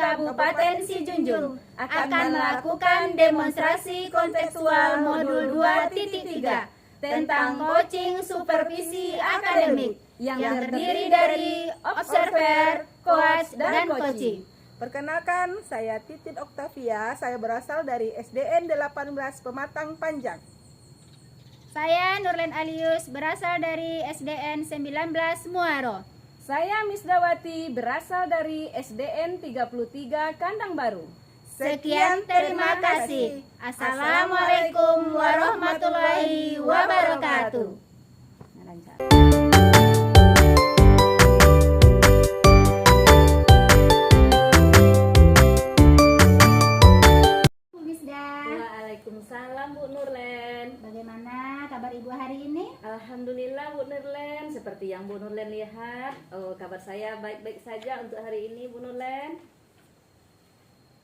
Kabupaten Sijunjung akan melakukan demonstrasi kontekstual modul 2.3 tentang coaching supervisi akademik yang terdiri dari observer, coach, dan coaching. Perkenalkan, saya Titin Oktavia, saya berasal dari SDN 18 Pematang Panjang. Saya Nurlen Alius, berasal dari SDN 19 Muaro. Saya Misdawati, berasal dari SDN 33 Kandang Baru. Sekian, terima kasih. Assalamualaikum warahmatullahi wabarakatuh. Waalaikumsalam Bu Nurlen. Bagaimana kabar Ibu hari ini? Alhamdulillah Bu Nurlen, seperti yang Bu Nurlen lihat, kabar saya baik-baik saja untuk hari ini Bu Nurlen.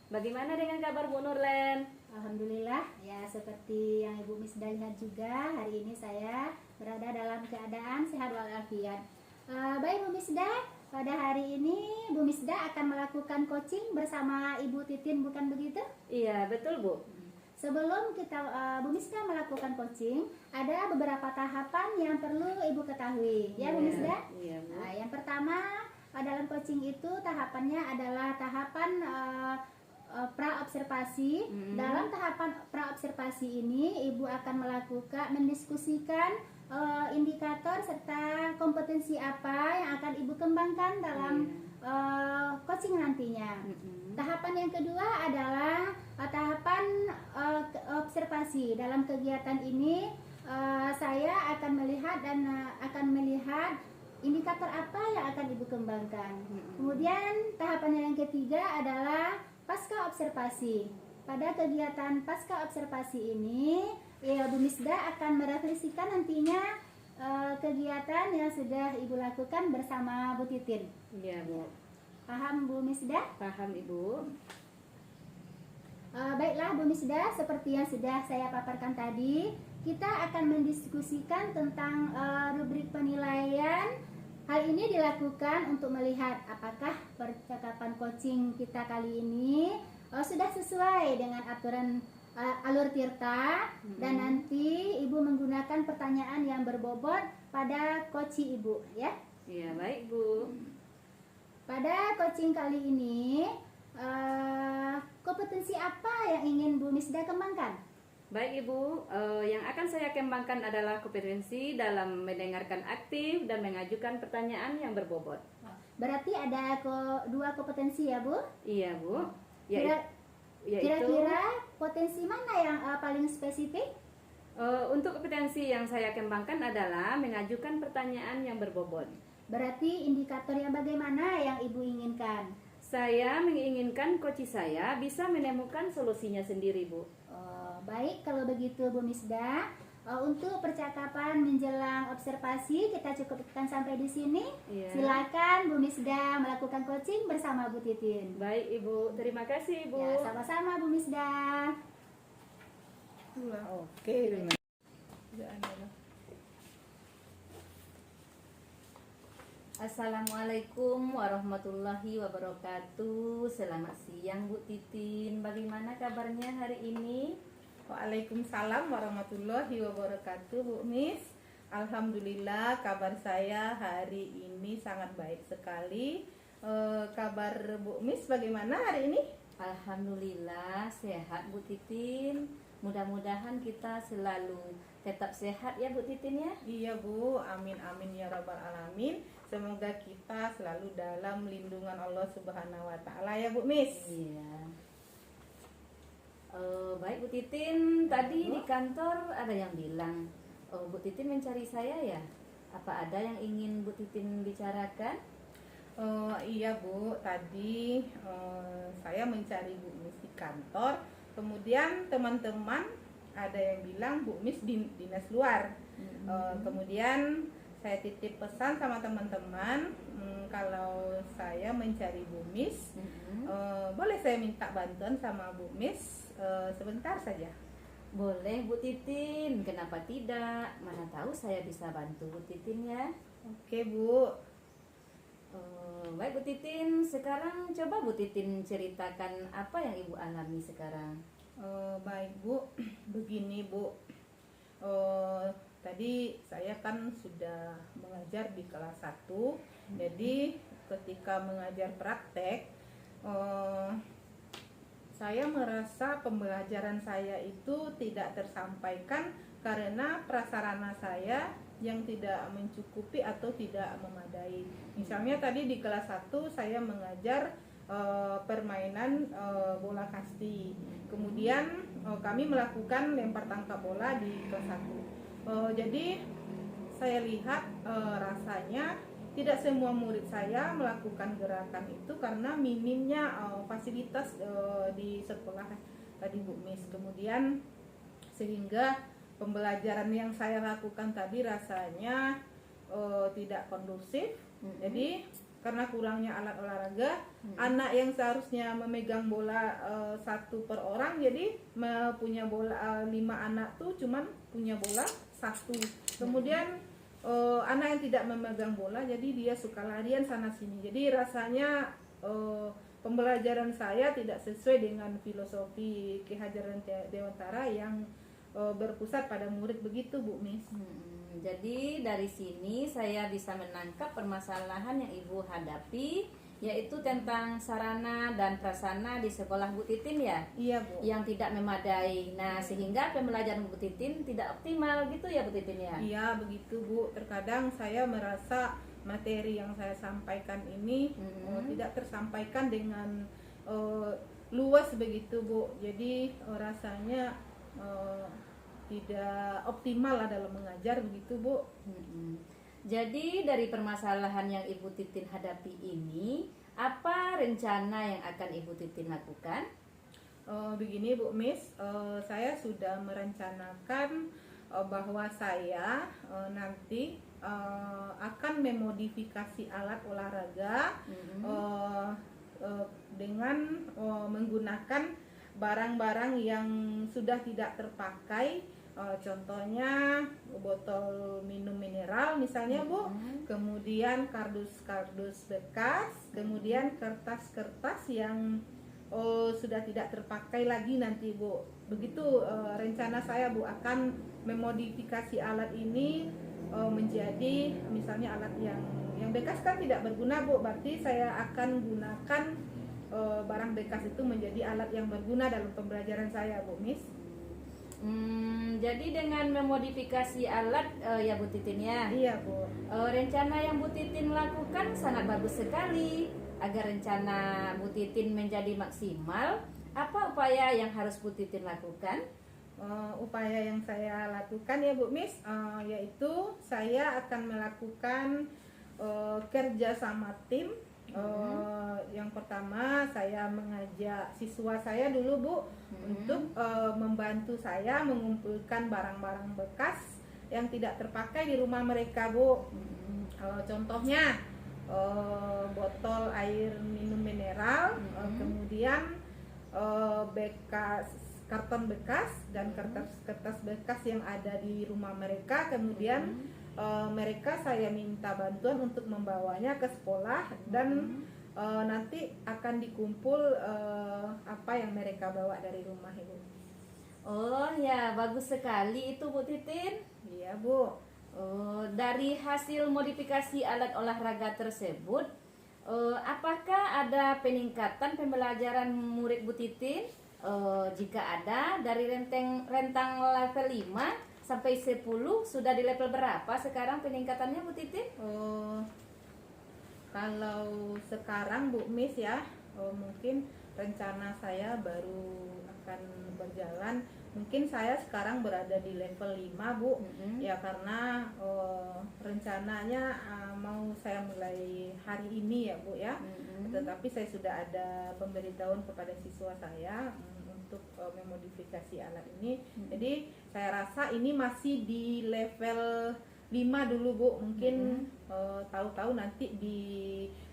Bagaimana dengan kabar Bu Nurlen? Alhamdulillah, ya seperti yang Ibu Misda lihat juga, hari ini saya berada dalam keadaan sehat walafiat. Baik Bu Misda, pada hari ini Bu Misda akan melakukan coaching bersama Ibu Titin, bukan begitu? Iya, betul Bu. Sebelum kita Bu Misda melakukan coaching, ada beberapa tahapan yang perlu Ibu ketahui, ya Bu Misda? Iya, Bu. Nah, yang pertama dalam coaching itu tahapannya adalah tahapan pra-observasi. Dalam tahapan pra-observasi ini Ibu akan mendiskusikan indikator serta kompetensi apa yang akan Ibu kembangkan dalam coaching nantinya. Tahapan yang kedua adalah tahapan observasi. Dalam kegiatan ini saya akan melihat indikator apa yang akan Ibu kembangkan. Kemudian tahapan yang ketiga adalah pasca observasi. Pada kegiatan pasca observasi ini, Bu Misda akan merefleksikan nantinya kegiatan yang sudah Ibu lakukan bersama Bu Titin. Iya, Bu. Paham Bu Misda? Paham Ibu. Baiklah Bu Misda, seperti yang sudah saya paparkan tadi, kita akan mendiskusikan tentang rubrik penilaian. Hal ini dilakukan untuk melihat apakah percakapan coaching kita kali ini sudah sesuai dengan aturan alur tirta, dan nanti Ibu menggunakan pertanyaan yang berbobot pada coaching Ibu, ya. Iya, baik Bu. Pada coaching kali ini kompetensi apa yang ingin Bu Misda kembangkan? Baik Ibu, yang akan saya kembangkan adalah kompetensi dalam mendengarkan aktif dan mengajukan pertanyaan yang berbobot. Berarti ada dua kompetensi ya Bu? Iya Bu. Kira-kira potensi mana yang paling spesifik? Untuk kompetensi yang saya kembangkan adalah mengajukan pertanyaan yang berbobot. Berarti indikator yang bagaimana yang Ibu inginkan? Saya menginginkan coach saya bisa menemukan solusinya sendiri Bu. Baik, kalau begitu Bu Misda, untuk percakapan menjelang observasi kita cukupkan sampai di sini. Iya. Silakan Bu Misda melakukan coaching bersama Bu Titin. Baik Ibu, terima kasih Ibu. Ya, sama-sama Bu Misda. Oke. Assalamualaikum warahmatullahi wabarakatuh. Selamat siang Bu Titin. Bagaimana kabarnya hari ini? Waalaikumsalam warahmatullahi wabarakatuh, Bu Mis. Alhamdulillah, kabar saya hari ini sangat baik sekali. Kabar Bu Mis bagaimana hari ini? Alhamdulillah sehat Bu Titin. Mudah-mudahan kita selalu tetap sehat ya Bu Titin ya. Iya Bu, amin amin ya rabbal alamin. Semoga kita selalu dalam lindungan Allah Subhanahu wa taala ya Bu Mis. Iya. Baik Bu Titin, tadi di kantor ada yang bilang Bu Titin mencari saya ya. Apa ada yang ingin Bu Titin bicarakan? Iya Bu, tadi saya mencari Bu Mis di kantor. Kemudian teman-teman ada yang bilang Bu Mis dinas luar. Kemudian saya titip pesan sama teman-teman, kalau saya mencari Bu Mis, boleh saya minta bantuan sama Bu Mis sebentar saja. Boleh Bu Titin, kenapa tidak? Mana tahu saya bisa bantu Bu Titin ya. Oke Bu. Baik Bu Titin, sekarang coba Bu Titin ceritakan apa yang Ibu alami sekarang. Baik Bu, begini Bu. Tadi saya kan sudah mengajar di kelas 1. Jadi ketika mengajar praktek, saya merasa pembelajaran saya itu tidak tersampaikan karena prasarana saya yang tidak mencukupi atau tidak memadai. Misalnya tadi di kelas 1 saya mengajar permainan bola kasti. Kemudian kami melakukan lempar tangkap bola di kelas 1. Jadi saya lihat rasanya tidak semua murid saya melakukan gerakan itu karena minimnya fasilitas di sekolah tadi Bu Miss. Kemudian sehingga pembelajaran yang saya lakukan tadi rasanya tidak kondusif. Jadi karena kurangnya alat olahraga, anak yang seharusnya memegang bola 1 per orang, jadi punya bola 5 anak tuh cuman punya bola 1. Kemudian anak yang tidak memegang bola, jadi dia suka larian sana sini. Jadi rasanya pembelajaran saya tidak sesuai dengan filosofi Ki Hajar Dewantara yang berpusat pada murid, begitu Bu Miss. Jadi dari sini saya bisa menangkap permasalahan yang Ibu hadapi, yaitu tentang sarana dan prasarana di sekolah Bu Titin ya, Iya Bu. yang tidak memadai. Nah, sehingga pembelajaran Bu Titin tidak optimal gitu ya Bu Titin ya. Iya begitu Bu. Terkadang saya merasa materi yang saya sampaikan ini tidak tersampaikan dengan luas begitu Bu. Jadi rasanya tidak optimal lah dalam mengajar begitu Bu. Jadi dari permasalahan yang Ibu Titin hadapi ini, apa rencana yang akan Ibu Titin lakukan? Begini Bu Miss, saya sudah merencanakan bahwa saya nanti akan memodifikasi alat olahraga dengan menggunakan barang-barang yang sudah tidak terpakai. Contohnya botol minum mineral misalnya Bu, kemudian kardus-kardus bekas, kemudian kertas-kertas yang sudah tidak terpakai lagi nanti Bu. Begitu rencana saya Bu, akan memodifikasi alat ini menjadi misalnya alat yang bekas kan tidak berguna Bu, berarti saya akan gunakan barang bekas itu menjadi alat yang berguna dalam pembelajaran saya Bu Miss. Jadi dengan memodifikasi alat ya Bu Titin ya. Iya Bu. Rencana yang Bu Titin lakukan sangat bagus sekali. Agar rencana Bu Titin menjadi maksimal, apa upaya yang harus Bu Titin lakukan? Upaya yang saya lakukan ya Bu Miss, yaitu saya akan melakukan kerja sama tim. Yang pertama saya mengajak siswa saya dulu Bu untuk membantu saya mengumpulkan barang-barang bekas yang tidak terpakai di rumah mereka Bu. Contohnya botol air minum mineral, kemudian bekas karton bekas dan kertas-kertas bekas yang ada di rumah mereka, kemudian mereka saya minta bantuan untuk membawanya ke sekolah dan nanti akan dikumpul apa yang mereka bawa dari rumah Ibu. Oh ya, bagus sekali itu Bu Titin. Iya Bu. Dari hasil modifikasi alat olahraga tersebut, apakah ada peningkatan pembelajaran murid Bu Titin? Jika ada, dari rentang level 5 sampai 10 sudah di level berapa sekarang peningkatannya Bu Titin? Kalau sekarang Bu Miss ya, mungkin rencana saya baru akan berjalan. Mungkin saya sekarang berada di level 5 Bu. Ya karena rencananya mau saya mulai hari ini ya Bu ya. Tetapi saya sudah ada pemberitahuan kepada siswa saya untuk memodifikasi alat ini. Jadi saya rasa ini masih di level 5 dulu Bu. Mungkin tahu-tahu nanti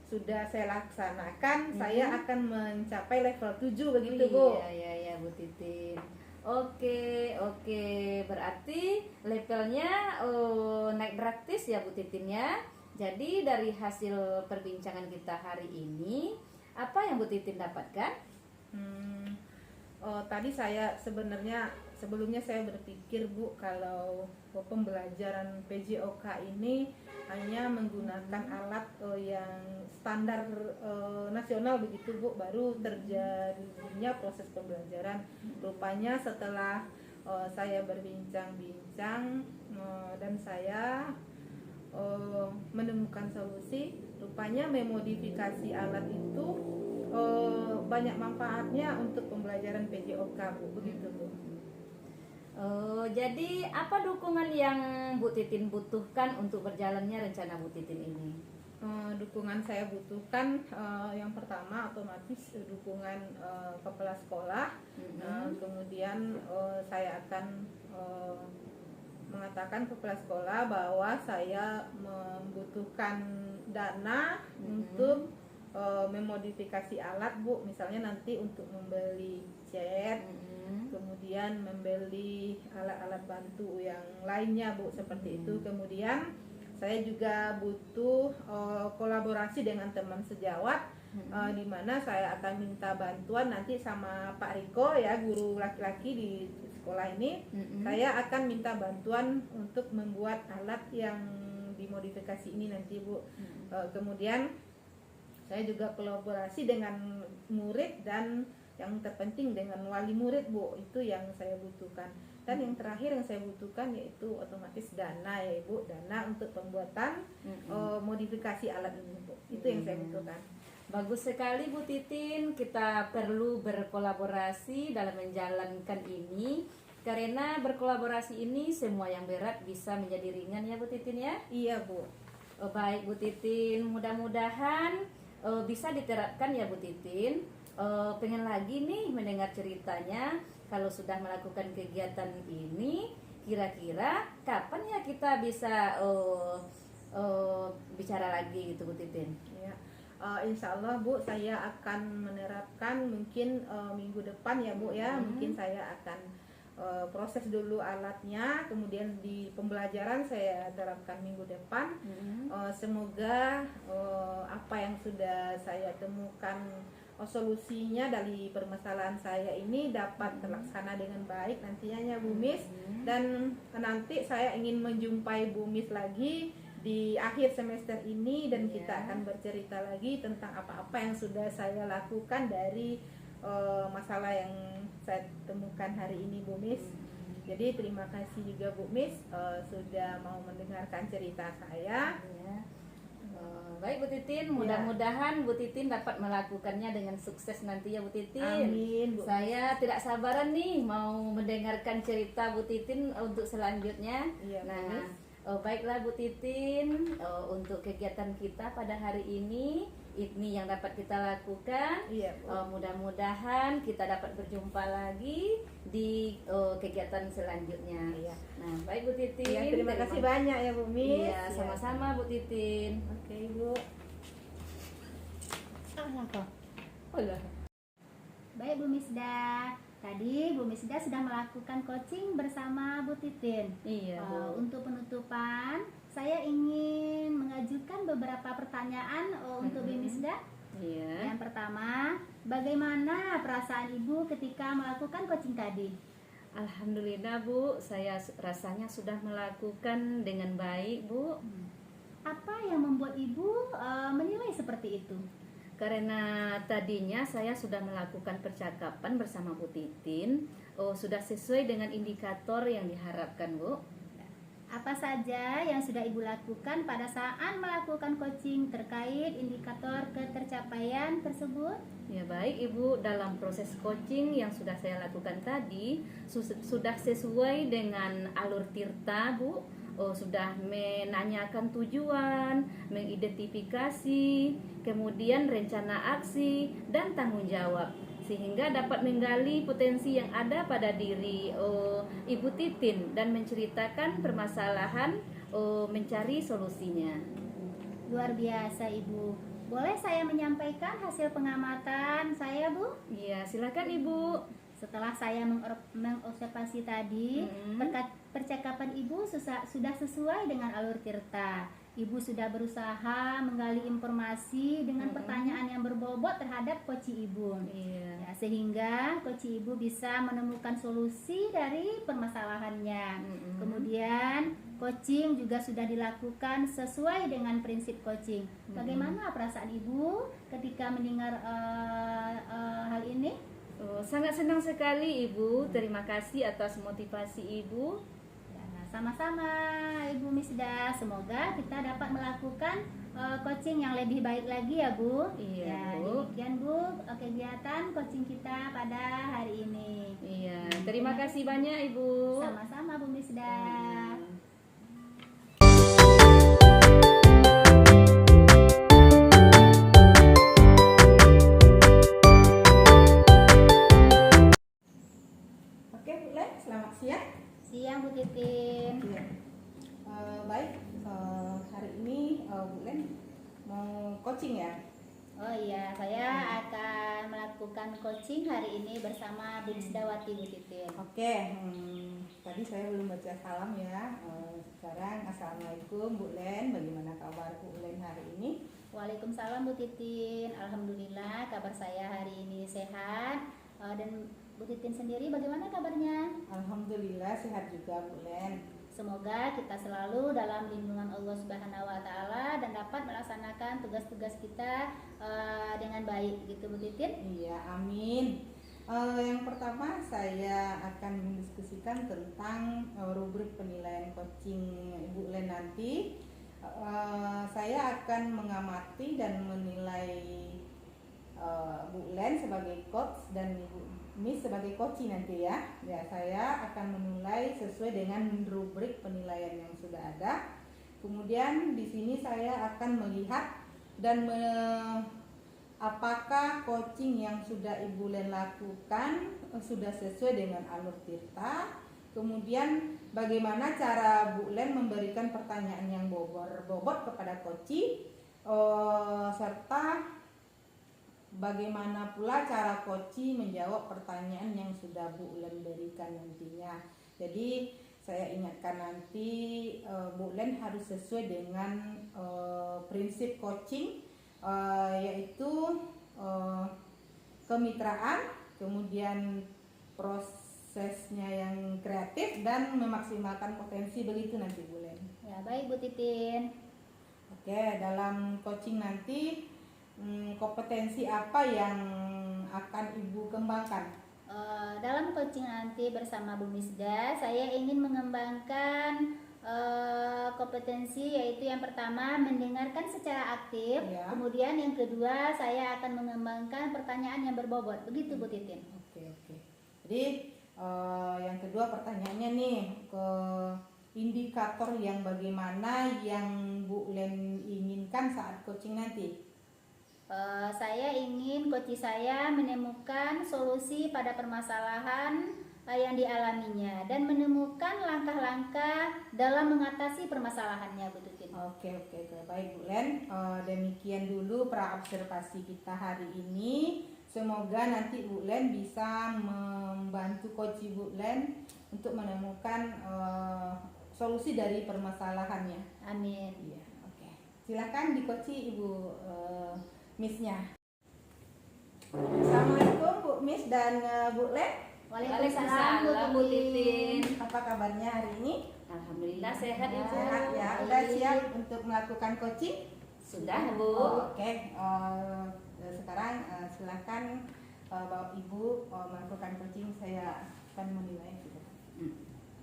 sudah saya laksanakan saya akan mencapai level 7 begitu Bu. Iya Bu Titin. Oke, berarti levelnya naik drastis ya Bu Titin ya. Jadi dari hasil perbincangan kita hari ini, apa yang Bu Titin dapatkan? Tadi saya sebelumnya saya berpikir Bu, kalau pembelajaran PJOK ini hanya menggunakan alat yang standar nasional begitu Bu, baru terjadinya proses pembelajaran. Rupanya setelah saya berbincang-bincang dan saya menemukan solusi, rupanya memodifikasi alat itu banyak manfaatnya untuk pembelajaran PJOK Bu, begitu Bu. Jadi apa dukungan yang Bu Titin butuhkan untuk berjalannya rencana Bu Titin ini? Dukungan saya butuhkan yang pertama otomatis dukungan kepala sekolah. Kemudian saya akan mengatakan kepala sekolah bahwa saya membutuhkan dana untuk memodifikasi alat Bu, misalnya nanti untuk membeli cat, kemudian membeli alat-alat bantu yang lainnya Bu, seperti itu. Kemudian saya juga butuh kolaborasi dengan teman sejawat, di mana saya akan minta bantuan nanti sama Pak Riko ya, guru laki-laki di sekolah ini. Saya akan minta bantuan untuk membuat alat yang dimodifikasi ini nanti Bu. Kemudian saya juga kolaborasi dengan murid dan yang terpenting dengan wali murid Bu, itu yang saya butuhkan. Dan yang terakhir yang saya butuhkan yaitu otomatis dana ya Ibu, dana untuk pembuatan modifikasi alat ini Bu, itu yang saya butuhkan. Bagus sekali Bu Titin, kita perlu berkolaborasi dalam menjalankan ini, karena berkolaborasi ini semua yang berat bisa menjadi ringan ya Bu Titin ya. Iya Bu. Baik Bu Titin, mudah-mudahan bisa diterapkan ya Bu Titin. Pengen lagi nih mendengar ceritanya, kalau sudah melakukan kegiatan ini, kira-kira kapan ya kita bisa bicara lagi gitu Bu Titin? Ya. Insya Allah Bu, saya akan menerapkan mungkin minggu depan ya Bu ya. Mungkin saya akan proses dulu alatnya, kemudian di pembelajaran saya terapkan minggu depan. Semoga apa yang sudah saya temukan solusinya dari permasalahan saya ini dapat terlaksana dengan baik nantinya ya Bu Miss. Dan nanti saya ingin menjumpai Bu Miss lagi di akhir semester ini, dan kita akan bercerita lagi tentang apa-apa yang sudah saya lakukan dari masalah yang saya temukan hari ini Bu Miss. Jadi terima kasih juga Bu Miss sudah mau mendengarkan cerita saya. Baik Bu Titin, mudah-mudahan Bu Titin dapat melakukannya dengan sukses nanti ya Bu Titin. Amin Bu. Saya tidak sabaran nih mau mendengarkan cerita Bu Titin untuk selanjutnya. Iya, nah, baiklah Bu Titin, untuk kegiatan kita pada hari ini yang dapat kita lakukan. Iya Bu. Mudah-mudahan kita dapat berjumpa lagi di kegiatan selanjutnya. Iya. Nah, baik Bu Titin. Iya, terima kasih banyak ya Bu Miss. Iya, sama-sama Bu Titin. Oke Bu. Baik Bu Misda, tadi Bu Misda sudah melakukan coaching bersama Bu Titin. Iya Bu. Untuk penutupan, saya ingin mengajukan beberapa pertanyaan untuk Bu Misda. Iya. Yang pertama, bagaimana perasaan Ibu ketika melakukan coaching tadi? Alhamdulillah Bu, saya rasanya sudah melakukan dengan baik Bu. Apa yang membuat Ibu menilai seperti itu? Karena tadinya saya sudah melakukan percakapan bersama Bu Titin, sudah sesuai dengan indikator yang diharapkan Bu. Apa saja yang sudah Ibu lakukan pada saat melakukan coaching terkait indikator ketercapaian tersebut? Ya baik Ibu, dalam proses coaching yang sudah saya lakukan tadi sudah sesuai dengan alur tirta Bu. Sudah menanyakan tujuan, mengidentifikasi, kemudian rencana aksi dan tanggung jawab, sehingga dapat menggali potensi yang ada pada diri Ibu Titin dan menceritakan permasalahan, mencari solusinya. Luar biasa Ibu. Boleh saya menyampaikan hasil pengamatan saya Bu? Iya, silakan Ibu. Setelah saya mengobservasi tadi, percakapan Ibu sudah sesuai dengan alur tirta. Ibu sudah berusaha menggali informasi dengan pertanyaan yang berbobot terhadap koci Ibu. Iya. Ya, sehingga koci Ibu bisa menemukan solusi dari permasalahannya. Kemudian coaching juga sudah dilakukan sesuai dengan prinsip coaching. Bagaimana perasaan Ibu ketika mendengar hal ini? Oh, sangat senang sekali Ibu. Terima kasih atas motivasi Ibu. Ya, sama-sama Ibu Misda. Semoga kita dapat melakukan coaching yang lebih baik lagi ya Bu. Iya, Ya, Bu. demikian Bu kegiatan coaching kita pada hari ini. Iya, terima kasih banyak Ibu. Sama-sama Bu Misda. Oke, Bu Len, selamat siang. Siang Bu Titin. Iya. Baik, hari ini Bu Len mau coaching ya? Oh iya, saya akan melakukan coaching hari ini bersama Bu Misdawati Bu Titin. Oke, tadi saya belum baca salam ya. Sekarang assalamualaikum Bu Len, bagaimana kabar Bu Len hari ini? Waalaikumsalam Bu Titin. Alhamdulillah kabar saya hari ini sehat. Dan Bu Titin sendiri bagaimana kabarnya? Alhamdulillah sehat juga Bu Len. Semoga kita selalu dalam lindungan Allah Subhanahu wa taala dan dapat melaksanakan tugas-tugas kita dengan baik gitu Bu Titin. Iya, amin. Yang pertama saya akan mendiskusikan tentang rubrik penilaian coaching Ibu Len nanti. Saya akan mengamati dan menilai Bu Len sebagai coach dan Ibu Miss sebagai coach nanti ya. Ya, saya akan menilai sesuai dengan rubrik penilaian yang sudah ada. Kemudian di sini saya akan melihat dan apakah coaching yang sudah Ibu Len lakukan sudah sesuai dengan Alur Tirta. Kemudian bagaimana cara Bu Len memberikan pertanyaan yang bobot kepada coach, serta bagaimana pula cara coach menjawab pertanyaan yang sudah Bu Len berikan nantinya. Jadi saya ingatkan nanti Bu Len harus sesuai dengan prinsip coaching, yaitu kemitraan, kemudian prosesnya yang kreatif dan memaksimalkan potensi, begitu nanti Bu Len. Ya, baik Bu Titin. Oke, dalam coaching nanti kompetensi apa yang akan Ibu kembangkan? Dalam coaching nanti bersama Bu Misda, saya ingin mengembangkan kompetensi, yaitu yang pertama mendengarkan secara aktif, Ya. kemudian yang kedua saya akan mengembangkan pertanyaan yang berbobot. Begitu Bu Titin. Oke. Jadi yang kedua pertanyaannya nih, ke indikator yang bagaimana yang Bu Len inginkan saat coaching nanti? Saya ingin coach saya menemukan solusi pada permasalahan yang dialaminya dan menemukan langkah-langkah dalam mengatasi permasalahannya Bu Titin. Oke, baik Bu Len. Demikian dulu praobservasi kita hari ini. Semoga nanti Bu Len bisa membantu coach Bu Len untuk menemukan solusi dari permasalahannya. Amin. Iya, oke. Silakan dikoci Ibu Miss-nya. Assalamualaikum Bu Miss dan Bu Len. Waalaikumsalam Bu Titin. Apa kabarnya hari ini? Alhamdulillah sehat Ibu. Sehat ya. Udah siap untuk melakukan coaching? Sudah Bu. Oke. Sekarang silakan Bapak Ibu melakukan coaching. Saya akan menilai.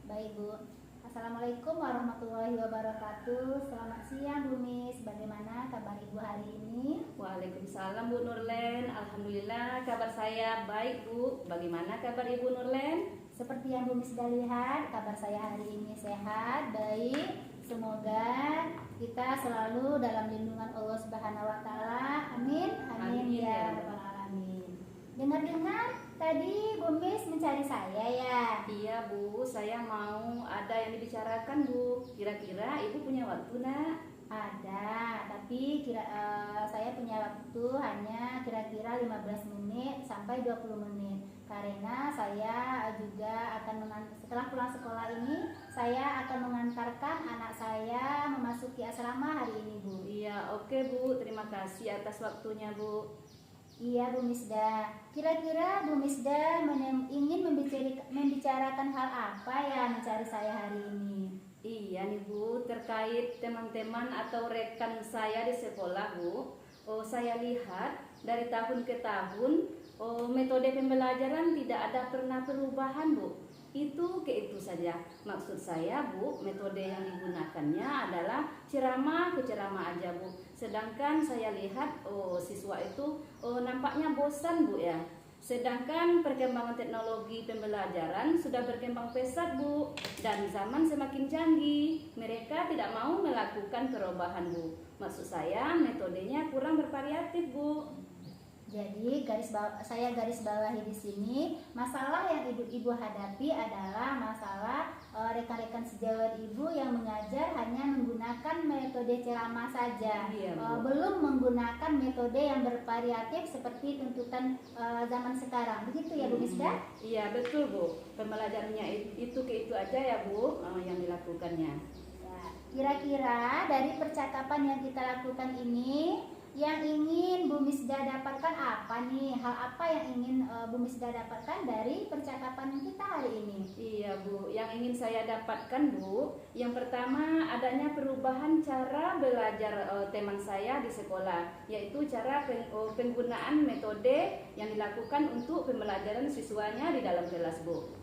Baik Bu. Assalamualaikum warahmatullahi wabarakatuh. Selamat siang Bu Miss. Bagaimana kabar Ibu hari ini? Waalaikumsalam Bu Nurlen. Alhamdulillah kabar saya baik Bu. Bagaimana kabar Ibu Nurlen? Seperti yang Bu Miss sudah lihat, kabar saya hari ini sehat, baik. Semoga kita selalu dalam lindungan Allah Subhanahu wa taala. Amin. Amin Amin, ya ya rabbal alamin. Dengar-dengar tadi Bu Miss mencari saya ya. Iya Bu, saya mau ada yang dibicarakan Bu. Kira-kira Ibu punya waktu nak? Ada, tapi saya punya waktu hanya kira-kira 15 menit sampai 20 menit. Karena saya juga akan setelah pulang sekolah ini, saya akan mengantarkan anak saya memasuki asrama hari ini, Bu. Iya, oke Bu, terima kasih atas waktunya Bu. Iya, Bu Misda. Kira-kira Bu Misda ingin membicarakan hal apa ya mencari saya hari ini? Iya nih Bu, terkait teman-teman atau rekan saya di sekolah Bu. Saya lihat dari tahun ke tahun metode pembelajaran tidak ada pernah perubahan Bu. Itu ke itu saja. Maksud saya Bu, metode yang digunakannya adalah ceramah ke ceramah aja Bu. Sedangkan saya lihat siswa itu nampaknya bosan Bu ya. Sedangkan perkembangan teknologi pembelajaran sudah berkembang pesat Bu, dan zaman semakin canggih. Mereka tidak mau melakukan perubahan Bu. Maksud saya metodenya kurang bervariatif Bu. Jadi saya garis bawahi di sini, masalah yang ibu-ibu hadapi adalah masalah rekan-rekan sejawat ibu yang mengajar hanya menggunakan metode ceramah saja, Iya, Bu. belum menggunakan metode yang bervariatif seperti tuntutan zaman sekarang. Begitu ya Bu Misda? Iya betul Bu, pembelajarannya itu ke itu aja ya Bu yang dilakukannya. Ya, kira-kira dari percakapan yang kita lakukan ini, yang ingin Bu Misda dapatkan apa nih? Hal apa yang ingin Bu Misda dapatkan dari percakapan kita hari ini? Iya Bu, yang ingin saya dapatkan Bu, yang pertama adanya perubahan cara belajar teman saya di sekolah, yaitu cara penggunaan metode yang dilakukan untuk pembelajaran siswanya di dalam kelas Bu.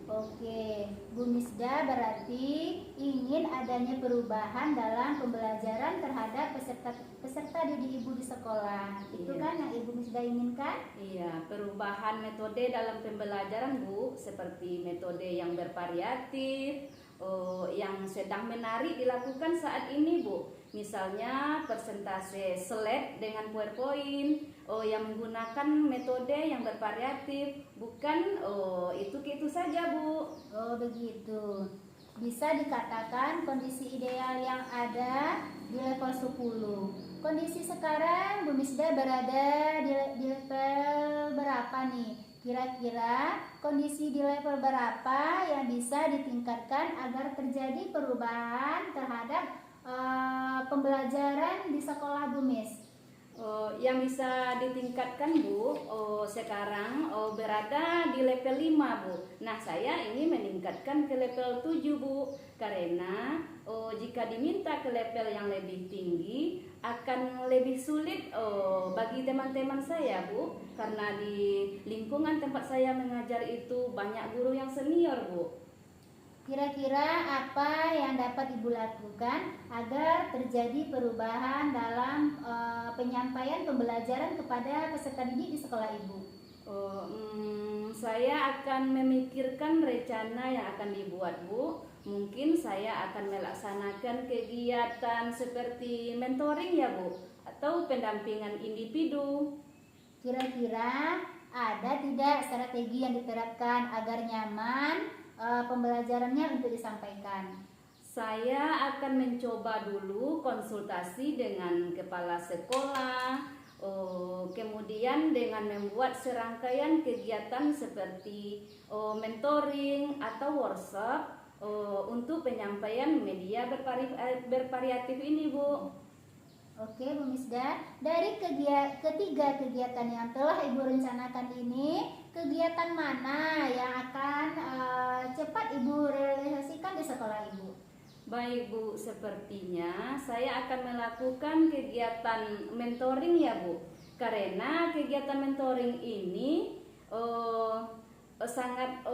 Oke, Bu Misda berarti ingin adanya perubahan dalam pembelajaran terhadap peserta didik ibu di sekolah. Itu Iya. kan yang Ibu Misda inginkan? Iya, perubahan metode dalam pembelajaran Bu, seperti metode yang bervariatif, yang sedang menarik dilakukan saat ini Bu. Misalnya persentase slide dengan PowerPoint, yang menggunakan metode yang bervariatif, bukan itu saja Bu. Oh begitu. Bisa dikatakan kondisi ideal yang ada di level 10. Kondisi sekarang Bu Misda berada di level berapa nih? Kira-kira kondisi di level berapa yang bisa ditingkatkan agar terjadi perubahan terhadap pembelajaran di sekolah Bu Mis? Yang bisa ditingkatkan Bu, sekarang berada di level 5 Bu. Nah saya ingin meningkatkan ke level 7 Bu, karena jika diminta ke level yang lebih tinggi akan lebih sulit bagi teman-teman saya Bu, karena di lingkungan tempat saya mengajar itu banyak guru yang senior Bu. Kira-kira apa yang dapat Ibu lakukan agar terjadi perubahan dalam penyampaian pembelajaran kepada peserta didik di sekolah Ibu? Saya akan memikirkan rencana yang akan dibuat Bu. Mungkin saya akan melaksanakan kegiatan seperti mentoring ya Bu, atau pendampingan individu. Kira-kira ada tidak strategi yang diterapkan agar nyaman pembelajarannya untuk disampaikan? Saya akan mencoba dulu konsultasi dengan kepala sekolah, kemudian dengan membuat serangkaian kegiatan seperti mentoring atau workshop untuk penyampaian media bervariatif ini Bu. Oke Bu Misda, dari ketiga kegiatan yang telah Ibu rencanakan ini, kegiatan mana yang akan cepat Ibu realisasikan di sekolah Ibu? Baik Bu, sepertinya saya akan melakukan kegiatan mentoring ya Bu, karena kegiatan mentoring ini sangat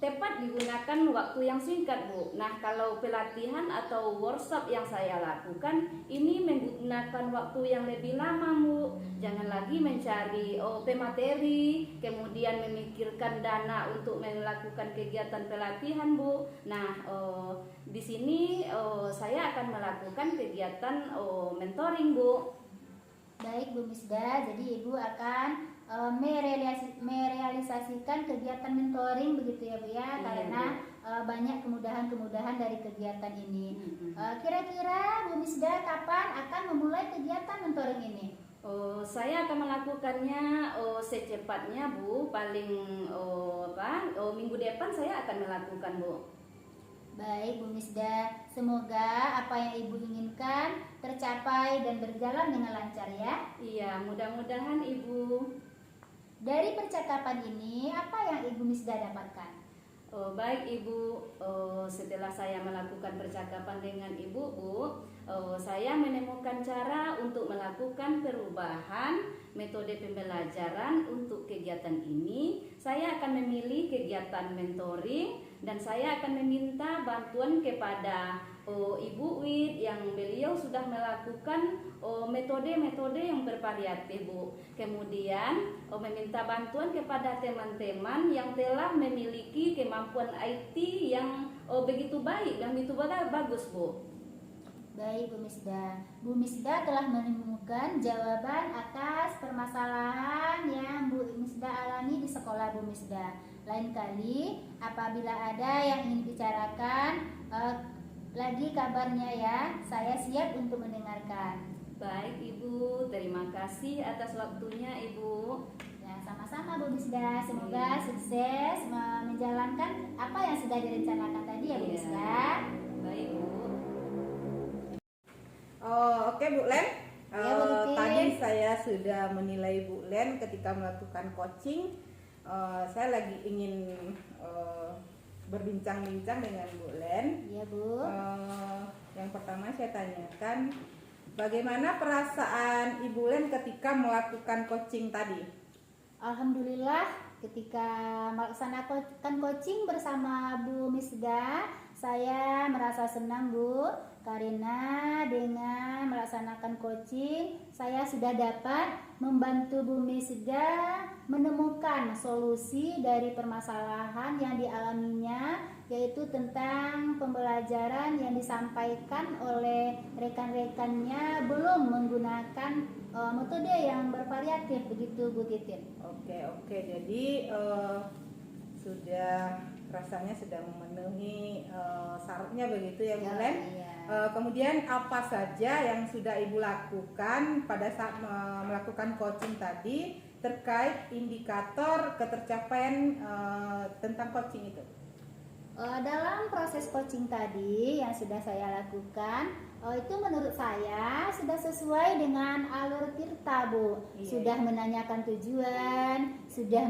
tepat digunakan waktu yang singkat Bu. Nah kalau pelatihan atau workshop yang saya lakukan ini menggunakan waktu yang lebih lama Bu. Jangan lagi mencari pemateri, kemudian memikirkan dana untuk melakukan kegiatan pelatihan Bu. Nah di sini saya akan melakukan kegiatan mentoring Bu. Baik Bu Misda, jadi Ibu akan merealisasikan kegiatan mentoring begitu ya Bu ya, Iya, karena banyak kemudahan-kemudahan dari kegiatan ini. Kira-kira Bu Misda kapan akan memulai kegiatan mentoring ini? Saya akan melakukannya secepatnya Bu, paling minggu depan saya akan melakukan Bu. Baik Bu Misda, semoga apa yang Ibu inginkan tercapai dan berjalan dengan lancar ya. Iya, mudah-mudahan Ibu. Dari percakapan ini, apa yang Ibu Misda dapatkan? Baik Ibu, setelah saya melakukan percakapan dengan Ibu Bu, saya menemukan cara untuk melakukan perubahan metode pembelajaran untuk kegiatan ini. Saya akan memilih kegiatan mentoring dan saya akan meminta bantuan kepada Ibu Wid yang beliau sudah melakukan metode-metode yang bervariatif Bu. Kemudian meminta bantuan kepada teman-teman yang telah memiliki kemampuan IT yang begitu baik dan begitu bagus Bu. Baik Bu Misda, Bu Misda telah menemukan jawaban atas permasalahan yang Bu Misda alami di sekolah Bu Misda. Lain kali apabila ada yang ingin dibicarakan, lagi kabarnya ya, saya siap untuk mendengarkan. Baik Ibu, terima kasih atas waktunya Ibu. Ya, sama-sama Bu Misda, semoga sukses menjalankan apa yang sudah direncanakan tadi ya Bu Iya. Misda. Baik Bu. Oke Bu Len. Ya, Bu Titin. Tadi saya sudah menilai Bu Len ketika melakukan coaching. Saya lagi ingin berbincang-bincang dengan Bu Len. Iya Bu. Yang pertama saya tanyakan, bagaimana perasaan Ibu Len ketika melakukan coaching tadi? Alhamdulillah ketika melaksanakan coaching bersama Bu Misda, saya merasa senang Bu, karena dengan melaksanakan coaching saya sudah dapat membantu Bu Misda menemukan solusi dari permasalahan yang dialaminya, yaitu tentang pembelajaran yang disampaikan oleh rekan-rekannya belum menggunakan metode yang bervariatif, begitu Bu Titin. Oke, jadi sudah rasanya sudah memenuhi syaratnya begitu ya Bu Len. Iya. Kemudian apa saja yang sudah Ibu lakukan pada saat melakukan coaching tadi terkait indikator ketercapaian tentang coaching itu? Dalam proses coaching tadi yang sudah saya lakukan, itu menurut saya sudah sesuai dengan alur Tirta Bu. Iya, Sudah menanyakan tujuan, sudah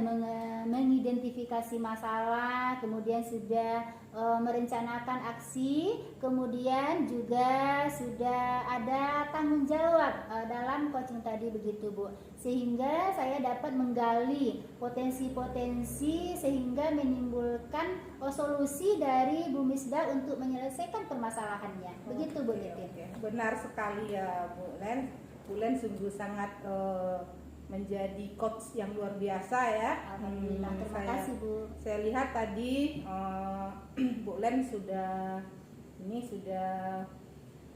mengidentifikasi masalah, kemudian sudah merencanakan aksi, kemudian juga sudah ada tanggung jawab dalam coaching tadi, begitu Bu. Sehingga saya dapat menggali potensi-potensi sehingga menimbulkan solusi dari Bu Misda untuk menyelesaikan permasalahannya. Begitu Bu Titin. Oke. Benar sekali ya Bu Len. Bu Len sungguh sangat menjadi coach yang luar biasa ya. Alhamdulillah, terima kasih Bu. Saya lihat tadi Bu Len sudah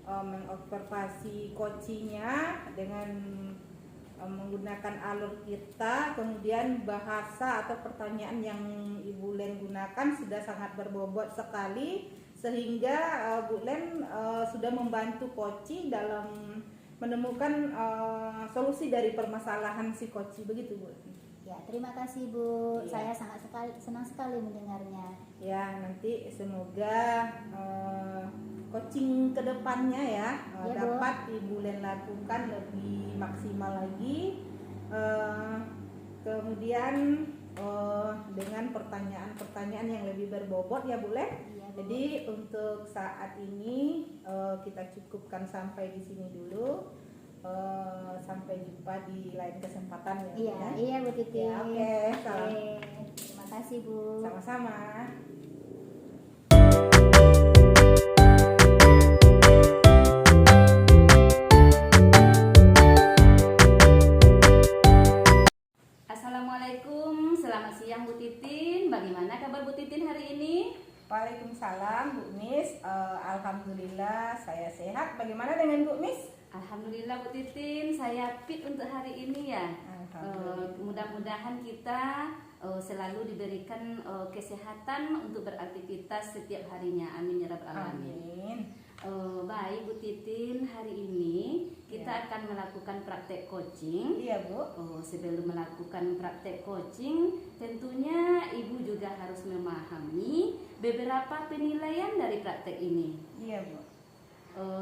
mengobservasi coachingnya dengan menggunakan alur kita, kemudian bahasa atau pertanyaan yang Ibu Len gunakan sudah sangat berbobot sekali, sehingga Bu Len sudah membantu coaching dalam menemukan solusi dari permasalahan si coaching, begitu Bu. Ya, terima kasih Bu. Iya. Saya senang sekali mendengarnya. Ya, nanti semoga coaching kedepannya ya, Bu. dapat Ibu Len lakukan lebih maksimal lagi. Kemudian dengan pertanyaan-pertanyaan yang lebih berbobot ya Bu Len. Iya, Bu. Jadi untuk saat ini kita cukupkan sampai di sini dulu. Sampai jumpa di lain kesempatan ya Bu Iya, Len. iya Bu Titin. Ya, oke, salam. Oke, terima kasih Bu. Sama-sama. Assalamualaikum, selamat siang Bu Titin. Bagaimana kabar Bu Titin hari ini? Waalaikumsalam Bu Mis. Alhamdulillah saya sehat. Bagaimana dengan Bu Mis? Alhamdulillah Bu Titin, saya fit untuk hari ini ya. Alhamdulillah. Mudah-mudahan kita selalu diberikan kesehatan untuk beraktivitas setiap harinya. Amin ya rabbal alamin. Amin. Baik Bu Titin, hari ini kita akan melakukan praktek coaching. Iya Bu. Sebelum melakukan praktek coaching, tentunya Ibu juga harus memahami beberapa penilaian dari praktek ini. Iya Bu.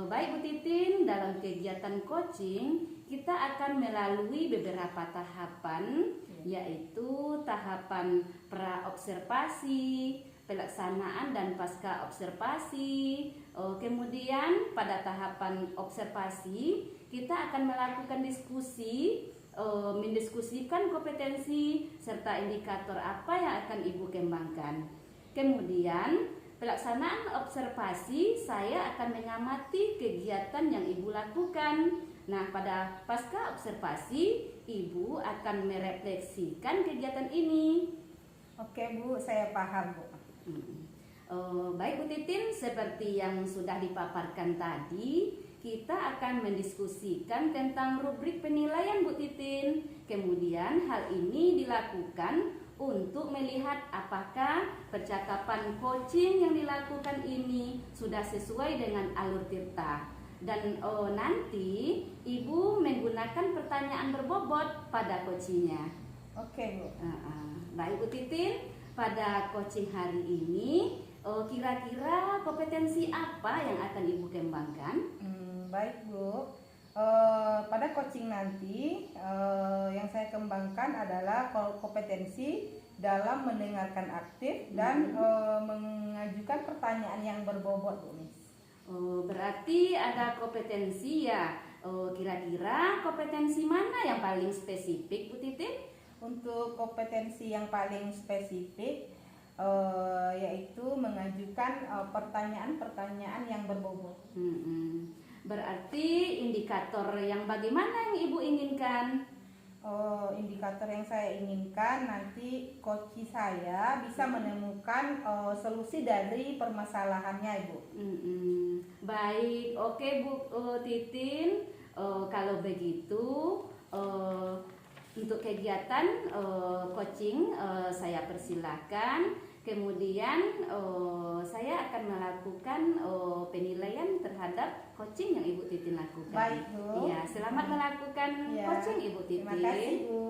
Baik Bu Titin, dalam kegiatan coaching kita akan melalui beberapa tahapan, yaitu tahapan pra-observasi, pelaksanaan dan pasca observasi. Kemudian pada tahapan observasi kita akan melakukan diskusi, mendiskusikan kompetensi serta indikator apa yang akan Ibu kembangkan. Kemudian pelaksanaan observasi, saya akan mengamati kegiatan yang Ibu lakukan. Nah, pada pasca observasi Ibu akan merefleksikan kegiatan ini. Oke Bu, saya paham Bu. Baik Bu Titin, seperti yang sudah dipaparkan tadi, kita akan mendiskusikan tentang rubrik penilaian Bu Titin. Kemudian hal ini dilakukan untuk melihat apakah percakapan coaching yang dilakukan ini sudah sesuai dengan alur tirta. Dan nanti Ibu menggunakan pertanyaan berbobot pada coachingnya. Oke Bu. Baik Bu Titin, pada coaching hari ini kira-kira kompetensi apa yang akan Ibu kembangkan? Baik Bu. Pada coaching nanti yang saya kembangkan adalah kompetensi dalam mendengarkan aktif dan mengajukan pertanyaan yang berbobot Bu Miss. Berarti ada kompetensi ya. Kira-kira kompetensi mana yang paling spesifik Bu Titin? Untuk kompetensi yang paling spesifik yaitu mengajukan pertanyaan-pertanyaan yang berbobot. Berarti indikator yang bagaimana yang Ibu inginkan? Indikator yang saya inginkan nanti coach saya bisa menemukan solusi dari permasalahannya Ibu. Baik, oke Bu Titin. Kalau begitu untuk kegiatan coaching saya persilahkan. Kemudian saya akan melakukan penilaian terhadap coaching yang Ibu Titin lakukan. Baik Bu. Iya, selamat melakukan coaching Ibu Titin. Terima kasih Bu.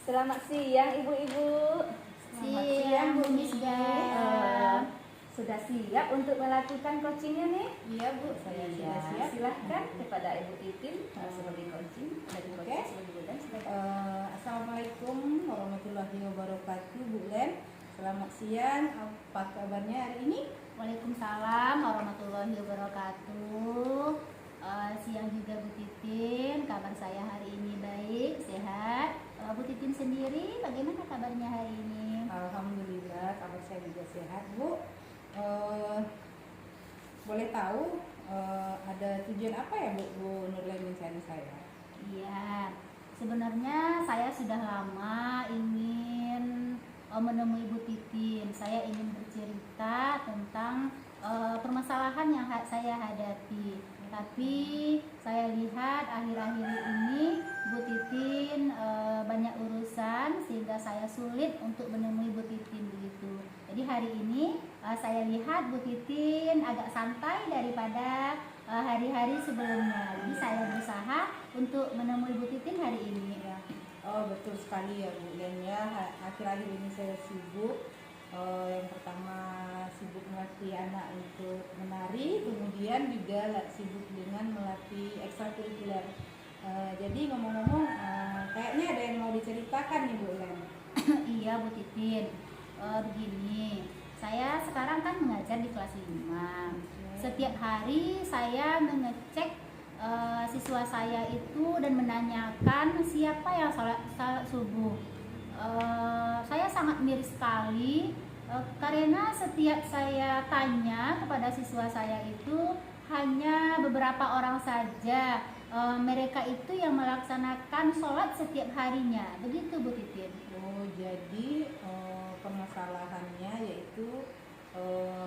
Selamat siang Ibu-ibu. Selamat siang Bu Misda. Sudah siap untuk melakukan coachingnya nih? Iya Bu, saya sudah siap. Silahkan kepada Ibu Titin sebagai coaching. Oke. Assalamualaikum warahmatullahi wabarakatuh Bu Len. Selamat siang, apa kabarnya hari ini? Waalaikumsalam warahmatullahi wabarakatuh. Siang juga Bu Titin, kabar saya hari ini baik, sehat. Bu Titin sendiri bagaimana kabarnya hari ini? Alhamdulillah, kabar saya juga sehat Bu. Boleh tahu ada tujuan apa ya Bu Nurlen mencari saya? Iya, sebenarnya saya sudah lama ingin menemui Bu Titin. Saya ingin bercerita tentang permasalahan yang saya hadapi. Tapi saya lihat akhir-akhir ini Bu Titin banyak urusan sehingga saya sulit untuk menemui Bu Titin begitu. Jadi hari ini saya lihat Bu Titin agak santai daripada hari-hari sebelumnya. Jadi saya berusaha untuk menemui Bu Titin hari ini. Oh betul sekali ya Bu Len ya. Akhir-akhir ini saya sibuk. Yang pertama sibuk melatih anak untuk menari, kemudian juga sibuk dengan melatih ekstrakurikuler. Jadi ngomong-ngomong, kayaknya ada yang mau diceritakan nih Bu Len. Iya Bu Titin, begini, saya sekarang kan mengajar di kelas 5. Setiap hari saya mengecek siswa saya itu dan menanyakan siapa yang salat subuh. Saya sangat miris sekali karena setiap saya tanya kepada siswa saya itu hanya beberapa orang saja mereka itu yang melaksanakan sholat setiap harinya. Begitu Bu Titin. Oh jadi permasalahannya yaitu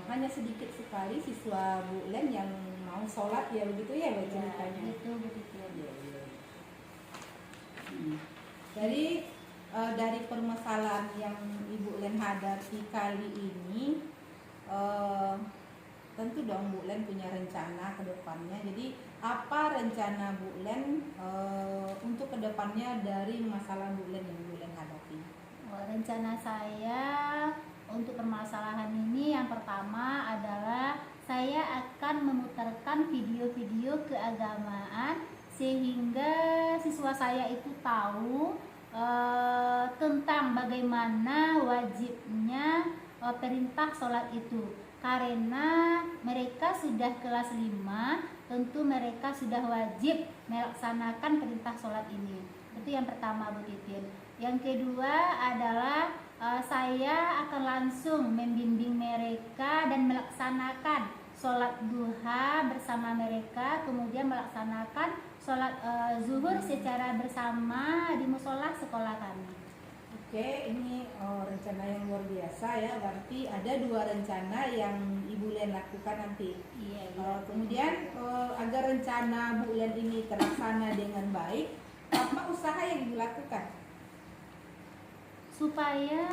hanya sedikit sekali siswa Bu Len yang mau sholat ya begitu ya Bu ceritanya. Begitu Bu Titin. Jadi dari permasalahan yang Ibu Len hadapi kali ini, tentu dong Bu Len punya rencana ke depannya. Jadi apa rencana Bu Len untuk ke depannya dari masalah Bu Len yang Bu Len hadapi? Rencana saya untuk permasalahan ini yang pertama adalah saya akan memutarkan video-video keagamaan sehingga siswa saya itu tahu tentang bagaimana wajibnya perintah sholat itu. Karena mereka sudah kelas 5, tentu mereka sudah wajib melaksanakan perintah sholat ini. Itu yang pertama Bu Titin. Yang kedua adalah saya akan langsung membimbing mereka dan melaksanakan sholat duha bersama mereka, kemudian melaksanakan sholat zuhur secara bersama di musola sekolah kami. Oke, ini rencana yang luar biasa ya. Berarti ada 2 rencana yang Ibu Len lakukan nanti. Iya. Kemudian agar rencana Bu Len ini terlaksana dengan baik, apa usaha yang dilakukan? Supaya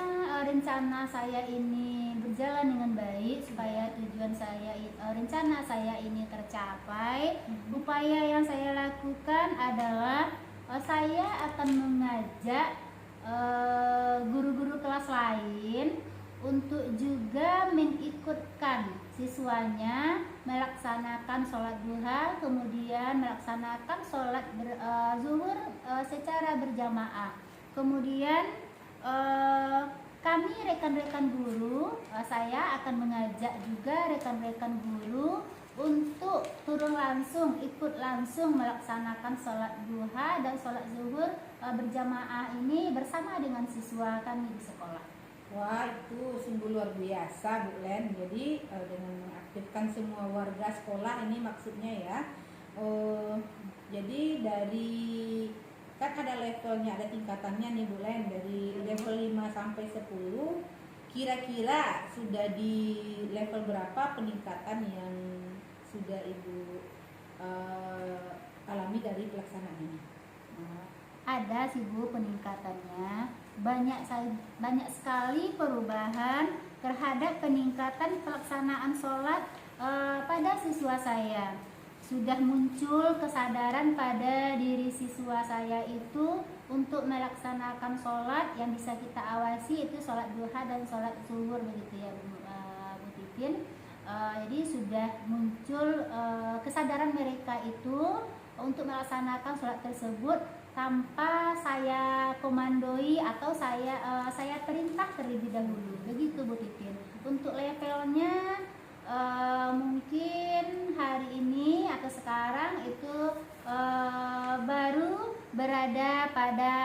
rencana saya ini berjalan dengan baik, supaya tujuan saya, rencana saya ini tercapai, upaya yang saya lakukan adalah saya akan mengajak guru-guru kelas lain untuk juga mengikutkan siswanya melaksanakan sholat duha, kemudian melaksanakan sholat zuhur secara berjamaah. Kemudian kami rekan-rekan guru, saya akan mengajak juga rekan-rekan guru untuk turun langsung, ikut langsung melaksanakan sholat duha dan sholat zuhur berjamaah ini bersama dengan siswa kami di sekolah. Wah, itu sungguh luar biasa Bu Len. Jadi dengan mengaktifkan semua warga sekolah ini maksudnya ya. Jadi dari kan ada levelnya, ada tingkatannya nih Bu Len, dari level 5 sampai 10. Kira-kira sudah di level berapa peningkatan yang sudah Ibu alami dari pelaksanaan ini? Ada sih Bu peningkatannya, banyak sekali perubahan terhadap peningkatan pelaksanaan sholat pada siswa saya. Sudah muncul kesadaran pada diri siswa saya itu untuk melaksanakan sholat yang bisa kita awasi, itu sholat duha dan sholat zuhur begitu ya Bu Titin. Jadi sudah muncul kesadaran mereka itu untuk melaksanakan sholat tersebut tanpa saya komandoi atau saya perintah terlebih dahulu, begitu Bu Titin. Untuk levelnya mungkin hari ini atau sekarang itu baru berada pada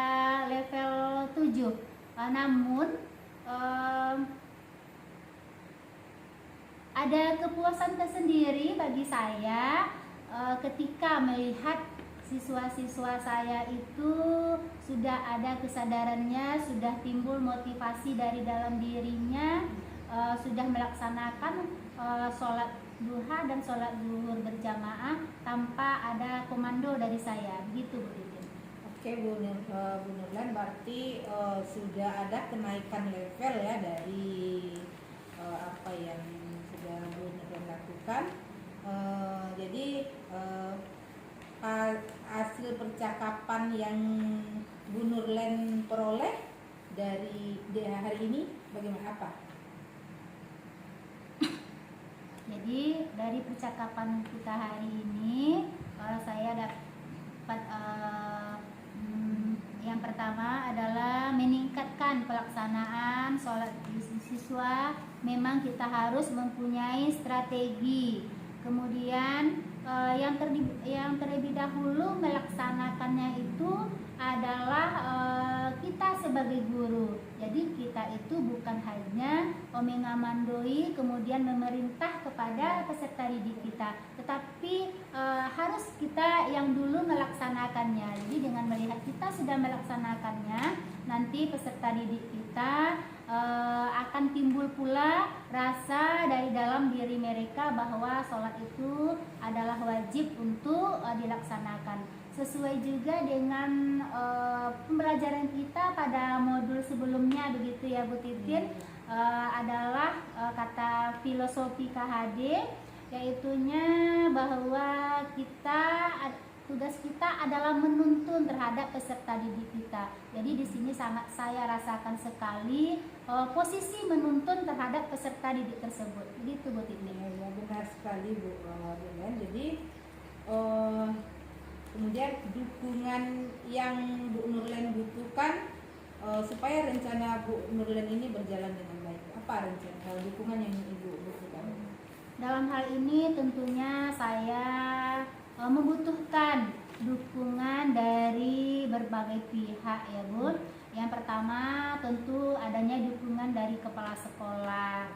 level 7. Namun ada kepuasan tersendiri bagi saya ketika melihat siswa-siswa saya itu sudah ada kesadarannya, sudah timbul motivasi dari dalam dirinya, sudah melaksanakan sholat duha dan sholat zuhur berjamaah tanpa ada komando dari saya, begitu Bu Titin. Oke Bu Nurlan, berarti sudah ada kenaikan level ya dari apa yang sudah Bu Nurlan lakukan. Jadi hasil percakapan yang Bu Nurlan peroleh dari hari ini bagaimana, apa? Jadi dari percakapan kita hari ini saya dapat yang pertama adalah meningkatkan pelaksanaan sholat siswa. Memang kita harus mempunyai strategi. Kemudian yang terlebih dahulu melaksanakannya itu adalah kita sebagai guru. Jadi kita itu bukan hanya mengamandoi kemudian memerintah kepada peserta didik kita, tetapi harus kita yang dulu melaksanakannya. Jadi dengan melihat kita sudah melaksanakannya, nanti peserta didik kita akan timbul pula rasa dari dalam diri mereka bahwa sholat itu adalah wajib untuk dilaksanakan. sesuai juga dengan pembelajaran kita pada modul sebelumnya begitu ya Bu Titin. Adalah kata filosofi KHD, yaitunya bahwa tugas kita adalah menuntun terhadap peserta didik kita. Jadi di sini sangat saya rasakan sekali posisi menuntun terhadap peserta didik tersebut. Begitu Bu Titin. Ya, benar sekali Bu Nurlen. Jadi kemudian dukungan yang Bu Nurlen butuhkan supaya rencana Bu Nurlen ini berjalan dengan baik. Apa rencana dukungan yang Ibu butuhkan? Dalam hal ini tentunya saya membutuhkan dukungan dari berbagai pihak ya Bu. Yang pertama tentu adanya dukungan dari kepala sekolah,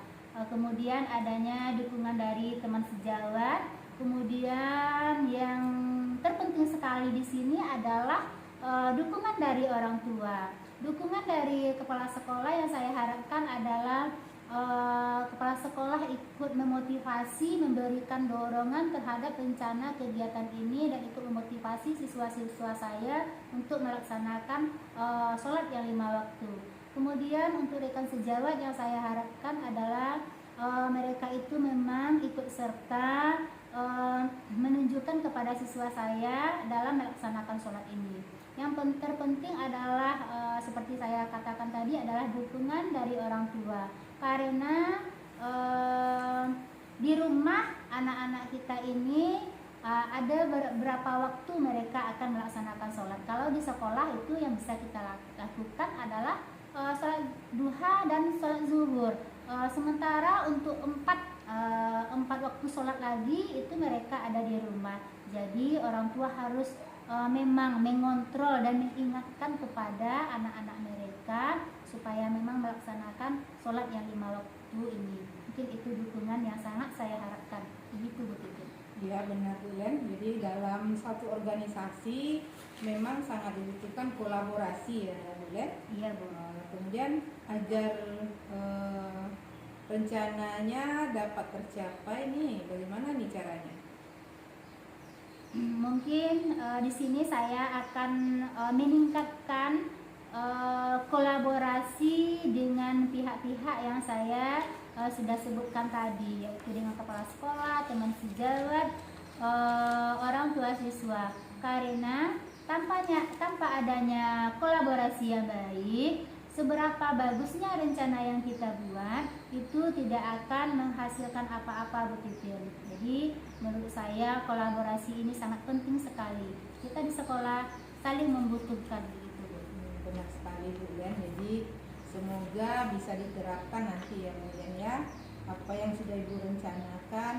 kemudian adanya dukungan dari teman sejawat, kemudian yang terpenting sekali di sini adalah dukungan dari orang tua. Dukungan dari kepala sekolah yang saya harapkan adalah kepala sekolah ikut memotivasi, memberikan dorongan terhadap rencana kegiatan ini, dan ikut memotivasi siswa-siswa saya untuk melaksanakan sholat yang 5 waktu. Kemudian untuk rekan sejawat yang saya harapkan adalah mereka itu memang ikut serta menunjukkan kepada siswa saya dalam melaksanakan sholat ini. Yang terpenting adalah seperti saya katakan tadi adalah dukungan dari orang tua, karena di rumah anak-anak kita ini ada berapa waktu mereka akan melaksanakan sholat. Kalau di sekolah itu yang bisa kita lakukan adalah sholat duha dan sholat zuhur. Sementara untuk empat waktu sholat lagi itu mereka ada di rumah. Jadi orang tua harus memang mengontrol dan mengingatkan kepada anak-anak mereka supaya memang melaksanakan sholat yang 5 waktu ini. Mungkin itu dukungan yang sangat saya harapkan. Begitu Bu Titin. Ya benar Bu Len. Jadi dalam satu organisasi memang sangat dibutuhkan kolaborasi ya Bu Len. Iya Bu. Kemudian agar rencananya dapat tercapai nih, bagaimana nih caranya? Mungkin di sini saya akan meningkatkan kolaborasi dengan pihak-pihak yang saya sudah sebutkan tadi, yaitu dengan kepala sekolah, teman sejawat, orang tua siswa. Karena tanpa adanya kolaborasi yang baik, seberapa bagusnya rencana yang kita buat itu tidak akan menghasilkan apa-apa Bu Titin. Jadi menurut saya kolaborasi ini sangat penting sekali. Kita di sekolah saling membutuhkan begitu Bu. Benar sekali Bu Len. Jadi semoga bisa diterapkan nanti ya Bu Len ya. Apa yang sudah Ibu rencanakan,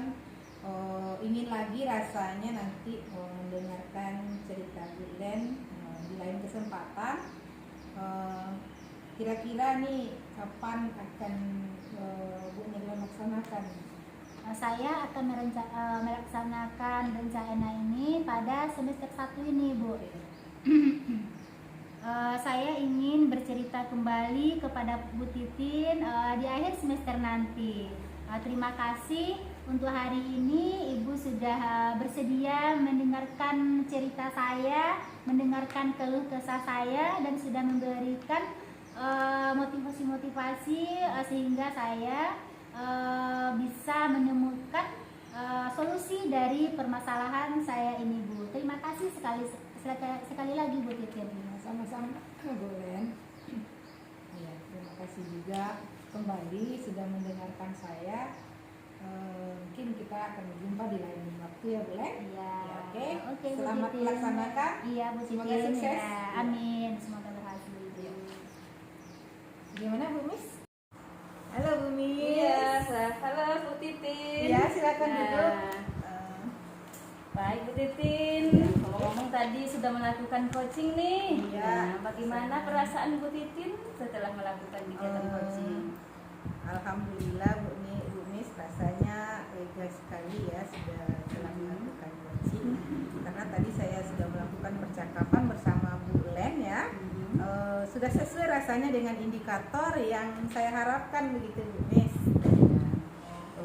ingin lagi rasanya nanti mendengarkan cerita Bu Len di lain kesempatan. Kira-kira nih kapan akan Bu Nurlen melaksanakan? Saya akan melaksanakan rencana ini pada semester 1 ini Bu. Saya ingin bercerita kembali kepada Bu Titin di akhir semester nanti. Terima kasih untuk hari ini Ibu sudah bersedia mendengarkan cerita saya, mendengarkan keluh kesah saya, dan sudah memberikan motivasi-motivasi sehingga saya bisa menemukan solusi dari permasalahan saya ini Bu. Terima kasih sekali lagi Bu Titin. Sama-sama Bu Len. Ya, terima kasih juga kembali sudah mendengarkan saya. Mungkin kita akan berjumpa di lain waktu ya Bu Len. Iya. Ya, oke. Bu Selamat Titin. melaksanakan. Iya Bu Titin. Semoga sukses. Ya, amin. Semoga berhasil. Gimana Bu Miss? Halo Bu Miss. Iya, halo Bu Titin. Ya, silakan duduk. Baik Bu Titin, ngomong tadi sudah melakukan coaching nih. Iya. Nah, bagaimana perasaan Bu Titin setelah melakukan kegiatan coaching? Alhamdulillah Bu Miss, rasanya lega sekali ya sudah melakukan coaching. Karena tadi saya sudah melakukan percakapan bersama Bu Len ya. Sudah sesuai rasanya dengan indikator yang saya harapkan begitu Bu Miss.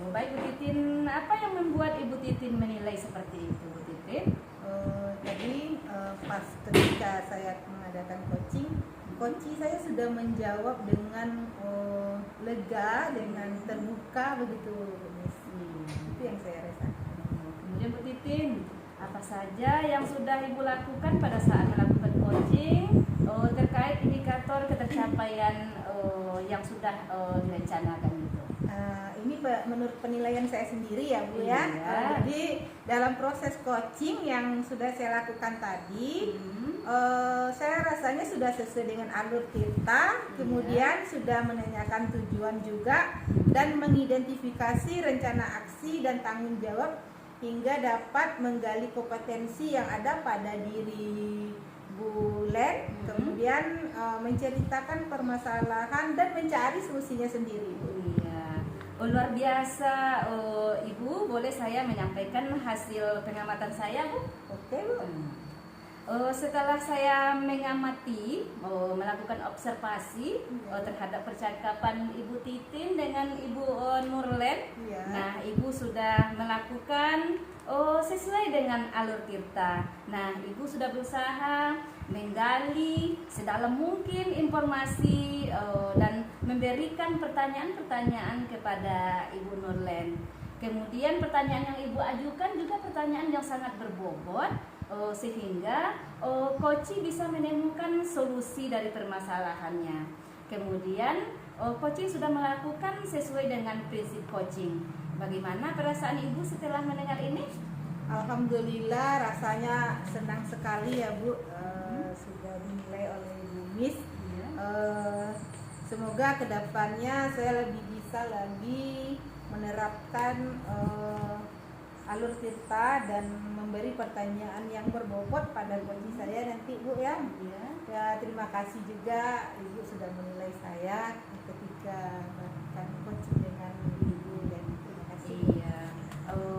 Baik Bu Titin, apa yang membuat Ibu Titin menilai seperti itu Bu Titin? Tadi pas ketika saya mengadakan coaching, coach saya sudah menjawab dengan lega, dengan terbuka begitu, Miss. Itu yang saya rasakan. Kemudian Bu Titin, apa saja yang sudah Ibu lakukan pada saat melakukan coaching terkait indikator ketercapaian yang sudah direncanakan itu? Ini menurut penilaian saya sendiri ya Bu ya. Iya. Jadi dalam proses coaching yang sudah saya lakukan tadi, saya rasanya sudah sesuai dengan alur kita, kemudian sudah menanyakan tujuan juga dan mengidentifikasi rencana aksi dan tanggung jawab hingga dapat menggali kompetensi yang ada pada diri Bu Len, kemudian menceritakan permasalahan dan mencari solusinya sendiri Bu. Iya. Luar biasa, Ibu. Boleh saya menyampaikan hasil pengamatan saya, Bu? Oke Bu. Setelah saya mengamati, melakukan observasi terhadap percakapan Ibu Titin dengan Ibu Nurlen, Iya. nah Ibu sudah melakukan sesuai dengan alur Tirta. Nah, Ibu sudah berusaha menggali sedalam mungkin informasi dan memberikan pertanyaan-pertanyaan kepada Ibu Nurlen. Kemudian pertanyaan yang Ibu ajukan juga pertanyaan yang sangat berbobot, sehingga coach bisa menemukan solusi dari permasalahannya. Kemudian coaching sudah melakukan sesuai dengan prinsip coaching. Bagaimana perasaan Ibu setelah mendengar ini? Alhamdulillah rasanya senang sekali ya Bu, sudah dinilai oleh Bu Miss. Semoga kedepannya saya lebih bisa lagi menerapkan alur Tirta dan memberi pertanyaan yang berbobot pada coach saya nanti Bu ya. Ya, terima kasih juga Ibu sudah menilai saya ketika melakukan coaching dengan Ibu dan terima kasih. Iya.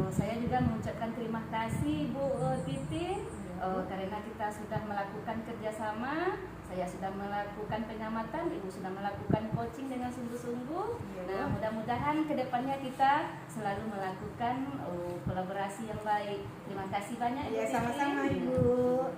Saya juga mengucapkan terima kasih Bu Titin karena kita sudah melakukan kerjasama. Saya sudah melakukan pengamatan, Ibu sudah melakukan coaching dengan sungguh-sungguh. Iya. Nah, mudah-mudahan kedepannya kita selalu melakukan kolaborasi yang baik. Terima kasih banyak Ibu Ya, Titin. sama-sama Ibu.